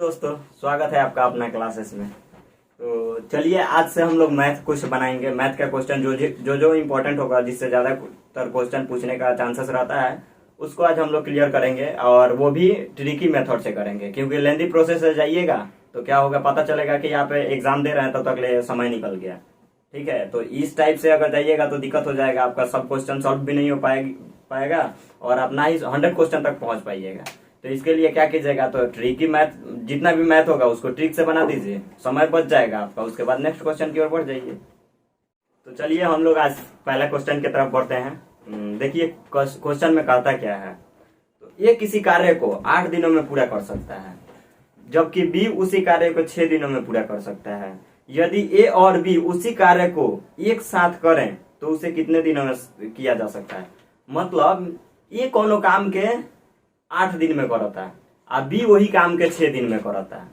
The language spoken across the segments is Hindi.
दोस्तों, स्वागत है आपका अपना क्लासेस में। तो चलिए आज से हम लोग मैथ कुछ बनाएंगे। मैथ का क्वेश्चन जो इम्पोर्टेंट होगा, जिससे ज्यादातर क्वेश्चन पूछने का चांसेस रहता है, उसको आज हम लोग क्लियर करेंगे। और वो भी ट्रिकी मेथड से करेंगे, क्योंकि लेंदी प्रोसेस से जाइएगा तो क्या होगा, पता चलेगा कि यहाँ पे एग्जाम दे रहे हैं तब तक ले समय निकल गया। ठीक है, तो इस टाइप से अगर जाइएगा तो दिक्कत हो जाएगा, आपका सब क्वेश्चन सॉल्व भी नहीं हो पाएगा और आप ना ही 100 क्वेश्चन तक पहुंच पाइएगा। तो इसके लिए क्या कीजिएगा, तो ट्रिकी मैथ, जितना भी मैथ होगा उसको ट्रिक से बना दीजिए, समय बच जाएगा आपका। उसके बाद नेक्स्ट क्वेश्चन की ओर बढ़ जाइए। तो चलिए हम लोग आज पहला क्वेश्चन की तरफ बढ़ते हैं। देखिए क्वेश्चन में कहता क्या है। तो ए किसी कार्य को 8 दिनों में पूरा कर सकता है, जबकि बी उसी कार्य को 6 दिनों में पूरा कर सकता है। यदि ए और बी उसी कार्य को एक साथ करें तो उसे कितने दिनों में किया जा सकता है। मतलब ये कोनो काम के 8 दिन में करता है और बी वही काम के 6 दिन में करता है।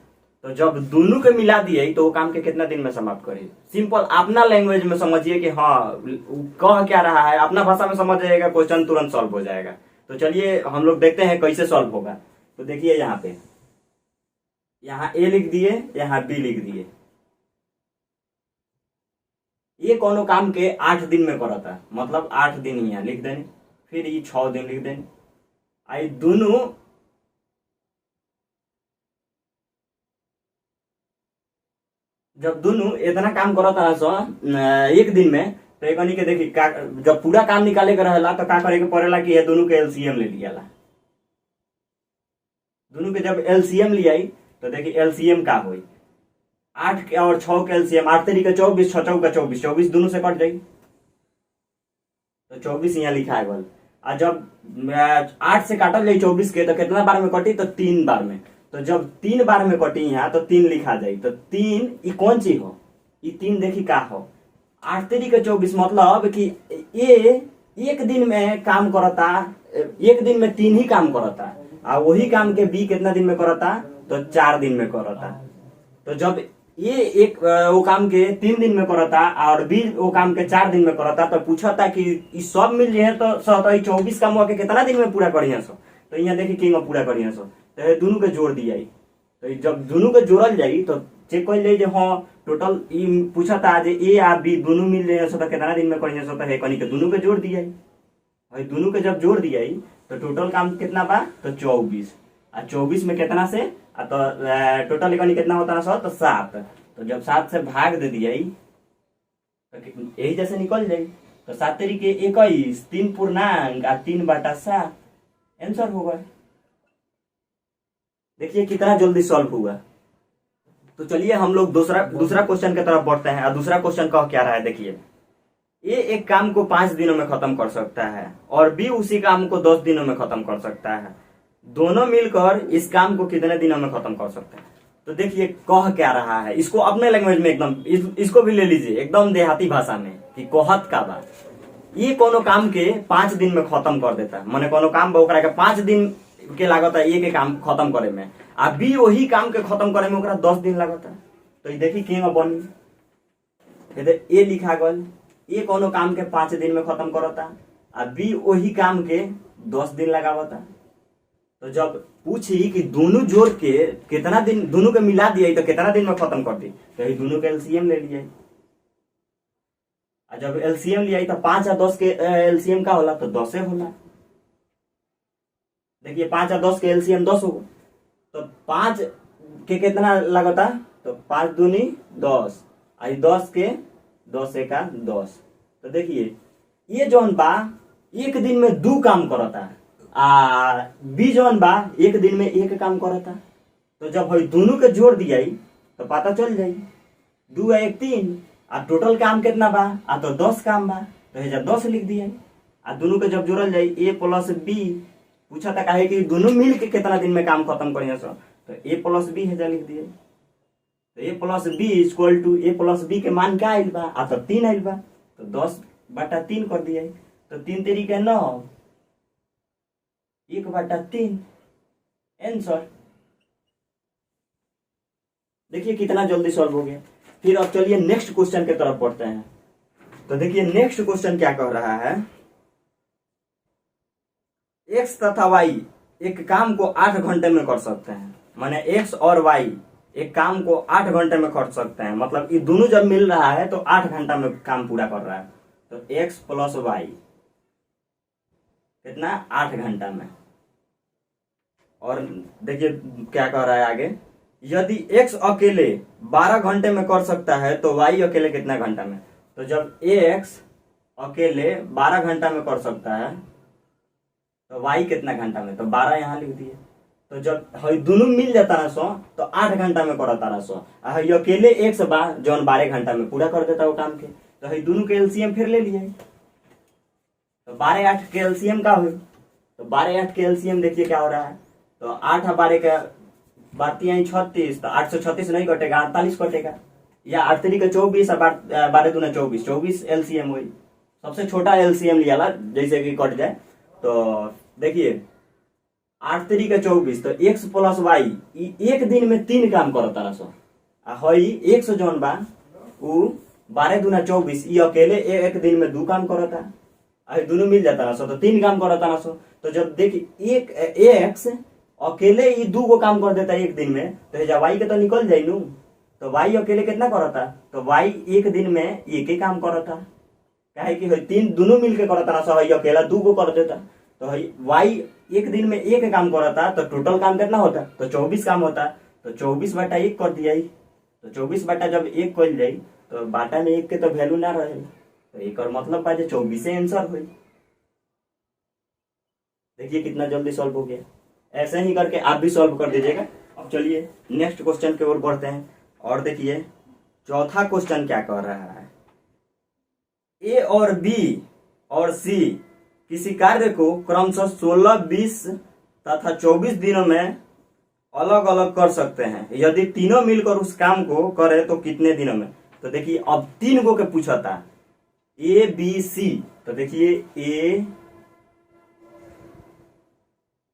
तो जब दोनों के मिला दिए तो वो काम के कितना दिन में समाप्त करिए। सिंपल अपना लैंग्वेज में समझिए कि हाँ कह क्या रहा है, अपना भाषा में समझ जाएगा, क्वेश्चन तुरंत सॉल्व हो जाएगा। तो चलिए हम लोग देखते हैं कैसे सॉल्व होगा। तो देखिए यहाँ पे, यहाँ ए लिख दिए, यहाँ बी लिख दिए। ये कोनो काम के 8 दिन में करता है, मतलब 8 दिन यहाँ लिख देने, फिर ये 6 दिन लिख देने। आई दोनों जब दोनों इतना काम करता है सो एक दिन में, तो एक के देखिए जब पूरा काम निकाले के रहेला तो का करे के पड़ेला कि ये दोनों के एलसीएम ले लिया। दोनों के जब एलसीएम लिया तो देखिए एलसीएम का हुई 8 के और 6 के एलसीएम, 8 तरीके 24, 6 चौका 24, 24 दोनों से कट जाई तो 24 यहाँ लिखा है बल। और जब 8 से काटल जाए 24 के तो कितना बार में कटी, तो 3 बार में। तो जब 3 बार में कटी यहाँ तो 3 लिखा जाए। तो 3 ये कौन चीज हो, ये 3 देखी का हो 8 तरीके 24, मतलब कि ये एक दिन में काम करता, एक दिन में 3 ही काम करता, और वही काम के बी कितना दिन में करता, तो 4 दिन में करता। तो जब ये एक वो काम के 3 दिन में करता और बी वो काम के 4 दिन में करता, तो पूछा था कि ये सब मिल जाए तो 24 काम के कितना दिन में पूरा करिए सो। तो यहाँ देखिए कि पूरा करिए सो, तो दोनों के जोड़ दिया। तो जब दोनों के जोड़ल जाई तो चेक कर ले हाँ टोटल पूछा था आज ए आ बी दोनों मिल जाए सो तो कितना दिन में करिए सो, तो है कहीं के दोनों के जोड़ दिया। और दोनों के जब जोड़ दिया तो टोटल काम कितना बा, तो 24। और 24 में कितना से तो टोटल इकनी कितना होता है, तो 7। तो जब 7 से भाग दे दिया तो यही जैसे निकल जाए। तो 7 तरीके 21, 3 पूर्णांक और 3/7 आंसर होगा। देखिए कितना जल्दी सॉल्व हुआ। तो चलिए हम लोग दूसरा क्वेश्चन की तरफ बढ़ते हैं। और दूसरा क्वेश्चन कह क्या रहा है, देखिए ए एक काम को 5 दिनों में खत्म कर सकता है और बी उसी काम को 10 दिनों में खत्म कर सकता है। दोनों मिलकर इस काम को कितने दिनों में खत्म कर सकते हैं। तो देखिए कह क्या रहा है, इसको अपने लैंग्वेज में एकदम इसको भी ले लीजिए एकदम देहाती भाषा में कि कहत का बात। ये कोनो काम के 5 दिन में खत्म कर देता है, माने कोनो काम ओकरा के 5 दिन के लागत है एक काम खत्म करे में, आ बी वही काम के खत्म करे में ओकरा 10 दिन लागत है। तो ये देखिए कि बनी ए लिखा गल, ये कोनो काम के 5 दिन में खत्म करता आ बी वही काम के 10 दिन लगावता। तो जब पूछी कि दोनों जोड़ के कितना दिन, दोनों के मिला दिया तो कितना दिन में खत्म कर दी, तो ये दोनों के एलसीएम ले लिया। और जब एलसीएम लिया तो 5 और 10 के एलसीएम का होला, तो 10 होला। देखिए 5 और 10 के एलसीएम 10 होगा, तो 5 के कितना लगता, तो 5 दूनी 10 और 10 के 10 का 10। तो देखिए ये जौन बा एक दिन में 2 काम करता है, बी जौन बा एक दिन में 1 काम करता। तो जब भाई दोनों के जोड़ दिया तो पता चल जाये 2 और 1 3, और टोटल काम कितना बा, तो 10 काम बा, तो हेजा 10 लिख दिया। और दोनों के जब जोड़ल जाये ए प्लस बी, पूछा था कहे कि दोनों मिल के कितना दिन में काम खत्म करिए सो, तो ए प्लस बी हेजा लिख दिए। तो A plus B equal to A plus B के मान क्या आयल बा, तो 3 आयल बा, तो 10/3 कर दिया। तो 3 तरीके 9, 1/3 आंसर। देखिए कितना जल्दी सॉल्व हो गया। फिर अब चलिए नेक्स्ट क्वेश्चन की तरफ बढ़ते हैं। तो देखिए नेक्स्ट क्वेश्चन क्या कह रहा है, एक्स तथा वाई एक काम को 8 घंटे में कर सकते हैं माने एक्स और वाई एक काम को 8 घंटे में कर सकते हैं, मतलब ये दोनों जब मिल रहा है तो 8 घंटा में काम पूरा कर रहा है। तो एक्स प्लस वाई कितना, 8 घंटा में। और देखिए क्या कह रहा है आगे, यदि एक्स अकेले 12 घंटे में कर सकता है तो वाई अकेले कितना घंटा में। तो जब एक्स अकेले 12 घंटा में कर सकता है तो वाई कितना घंटा में, तो 12 यहाँ लिख दिए। तो जब हई दोनों मिल जाता ना सो तो 8 घंटा में करता ना सो, हई अकेले एक्स बा जौन 12 घंटा में पूरा कर देता वो काम के। तो हई दोनों के एलसीएम फिर ले लिए, तो 12 8 के एलसीएम का हुई। तो 12 8 के एलसीएम देखिए क्या हो रहा है, तो 8 और 12 का बारती आई 36, तो 8 से 36 नहीं कटेगा, 48 कटेगा, या 8 3 का 24 और 12 दूना 24, 24 एलसीएम हुई। सबसे छोटा एलसीएम लिया ला जैसे कि कट जाए। तो देखिए 8 3 का 24, तो एक्स प्लस वाई एक दिन में 3 काम करता रहा सो। हई एक्स जौन बा उ 12 दूना 24, ये अकेले एक दिन में 2 काम करता, दोनों मिल जाता ना सो तो 3 काम करता ना सो। तो जब देखिए एक एक्स अकेले ये 2 गो काम कर देता है एक दिन में, तो जब वाई के तो निकल जाई नू। तो वाई अकेले कितना करता, तो वाई एक दिन में एक ही काम करता, काहे कि 3 दोनों मिलके करता ना सो, हई अकेला 2 गो कर देता। तो हई वाई एक दिन में एक काम करता, तो टोटल काम कितना होता, तो 24 काम होता। तो 24/1 कर दिया, तो 24 बटा जब 1 कर जाई तो बाटा में 1 के तो वैल्यू ना रहे, तो एक और मतलब बाजे 24 से आंसर हुई। देखिए कितना जल्दी सॉल्व हो गया। ऐसे ही करके आप भी सॉल्व कर दीजिएगा। अब चलिए नेक्स्ट क्वेश्चन की ओर बढ़ते हैं और देखिए चौथा क्वेश्चन क्या कह रहा है। ए और बी और सी किसी कार्य को क्रमशः 16, 20 तथा 24 दिनों में अलग अलग कर सकते हैं। यदि तीनों मिलकर उस काम को करे तो कितने दिनों में। तो देखिए अब 3 गो के पूछा था, ए बी सी। तो देखिए ए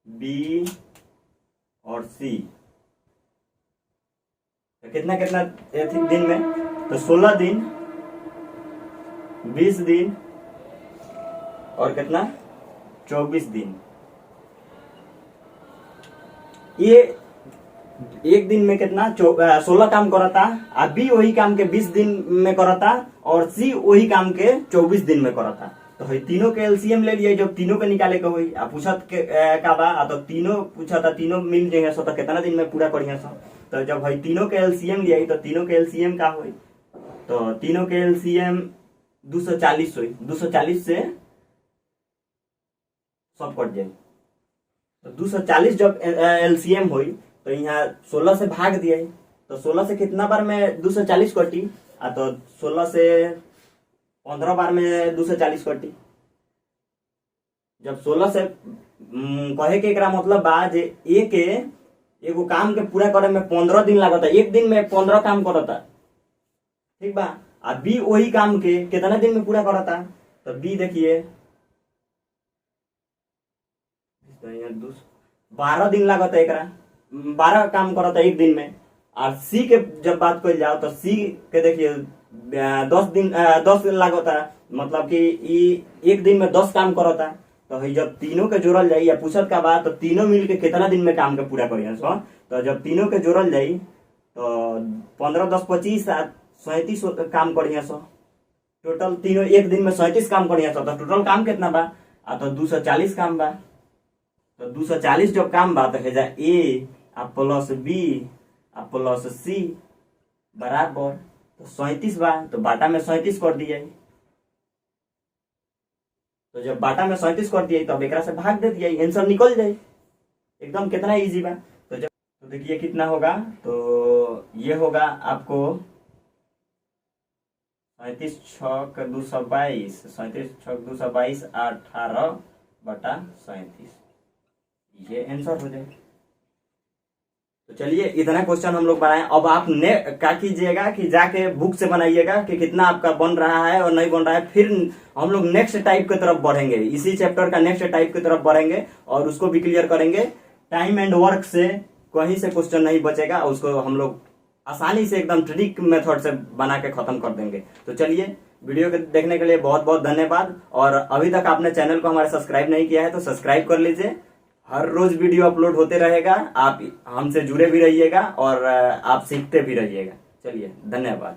बी और सी तो कितना कितना दिन में, तो 16 दिन, 20 दिन और कितना 24 दिन। ये एक दिन में कितना 16 काम करता, बी वही काम के 20 दिन में करता और सी वही काम के 24 दिन में करता। तो तीनों के एलसीएम ले लिए, जब तीनों के निकाले के हुई पूछत के का बा, तो तीनों पूछा था, तीनों मिल जाएंगे सो तो कितना दिन में पूरा करिए सो। तो जब भाई तीनों के एलसीएम लिया तो तीनों के एलसीएम का हुई, तो तीनों के एलसीएम 240 हुई। 240 से सब कट जाए, तो 240 जब एलसीएम हुई तो यहाँ 16 से भाग दिया, तो 16 से कितना बार में 240 कटी, तो 16 से 15 बार में 240 कटी। जब 16 से कहे के एकरा मतलब बा जे एगो काम के पूरा करे में 15 दिन लागता, एक दिन में 15 काम करता, ठीक बा। बी वही काम के कितना दिन में पूरा करता, तो बी देखिए 12 दिन लागता, एकरा 12 काम करता एक दिन में। और सी के जब बात कर जाओ तो सी के देखिए 10 दिन 10 लागता, मतलब कि एक दिन में 10 काम करता। तो जब तीनों के जोड़ल जाई या पूछत का बात, तो तीनों मिलके कितना दिन में काम के पूरा करिए सो। तो जब तीनों के जोड़ल जाई तो 15 10 25 37 काम करिए सो। टोटल तीनों एक दिन में 37 काम करिए सो, तो टोटल काम कितना बा, तो 240 काम बा। तो 240 जब काम बा तो हेजा ए प्लस बी प्लस सी बराबर तो 37 बा, तो बाटा में 37 कर दिया। तो जब बाटा में 37 कर दिया तब एक से भाग दे दिया, आंसर निकल जाए एकदम। कितना इजी बा। तो देखिए कितना होगा, तो ये होगा आपको 37 छक 222, 37 छक 222 18/37, ये आंसर हो जाए। तो चलिए इतना क्वेश्चन हम लोग बनाए। अब आप ने क्या कीजिएगा कि जाके बुक से बनाइएगा कि कितना आपका बन रहा है और नहीं बन रहा है। फिर हम लोग नेक्स्ट टाइप की तरफ बढ़ेंगे, इसी चैप्टर का नेक्स्ट टाइप की तरफ बढ़ेंगे और उसको भी क्लियर करेंगे। टाइम एंड वर्क से कहीं से क्वेश्चन नहीं बचेगा, उसको हम लोग आसानी से एकदम ट्रिक मेथड से बना के खत्म कर देंगे। तो चलिए वीडियो के देखने के लिए बहुत बहुत धन्यवाद। और अभी तक आपने चैनल को हमारे सब्सक्राइब नहीं किया है तो सब्सक्राइब कर लीजिए। हर रोज वीडियो अपलोड होते रहेगा। आप हमसे जुड़े भी रहिएगा और आप सीखते भी रहिएगा। चलिए, धन्यवाद।